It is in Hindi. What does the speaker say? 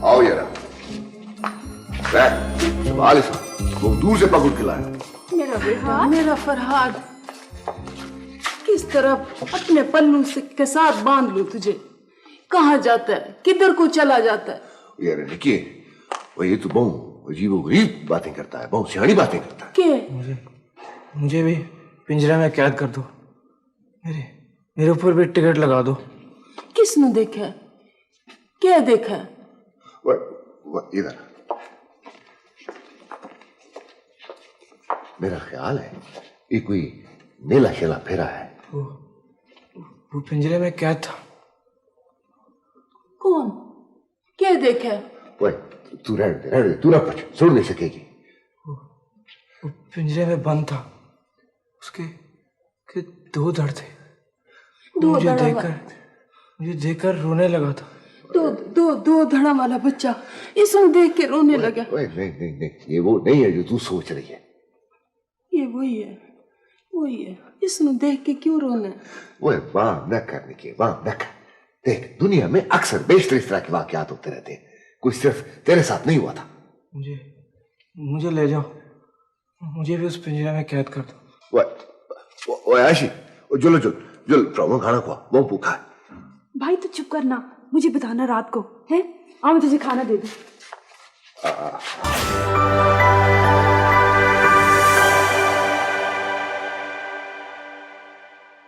आओ यार, सवाल वो दूर से पकड़ के लाया। मेरा बेटा, मेरा फरहाद, किस तरह अपने पल्लू से के साथ बांध लूं तुझे? कहाँ जाता है, किधर को चला जाता है? यार निकी, वो ये तो बहुत अजीब गरीब बातें करता है, बहुत सियानी बातें करता है। क्या? मुझे भी पिंजरे में कैद कर दो, मेरे ऊपर भी टिकट लगा दो। किसने देखा है? क्या देखा है? वो इधर, मेरा ख्याल है ये कोई नीला शेला फेरा है। वो पिंजरे में कैद था। कौन? क्या देखा है? वो तू रहने दे, तू ना पूछ, सुन नहीं सकेगी। वो पिंजरे में बंद था, उसके के दो धड़ थे। मुझे देखकर रोने लगा था। दो धड़ा वाला बच्चा इसमें देख के रोने लगा। नहीं, ये वो नहीं है जो तू सोच रही है। ये वही है, इसमें देख के क्यों रोना? वो वाह न करने की, वाह न कर। देख, दुनिया में अक्सर बेशतर इस तरह के वाकयात होते रहते हैं, कोई सिर्फ तेरे साथ नहीं हुआ था। मुझे ले जाओ, मुझे भी उस पिंजरे में कैद कर दो। वो आशी, जुल प्रॉब्लम खाना खुआ, बहुत भूखा है। भाई तो चुप करना, मुझे बताना रात को है। मैं तुझे खाना दे दूं।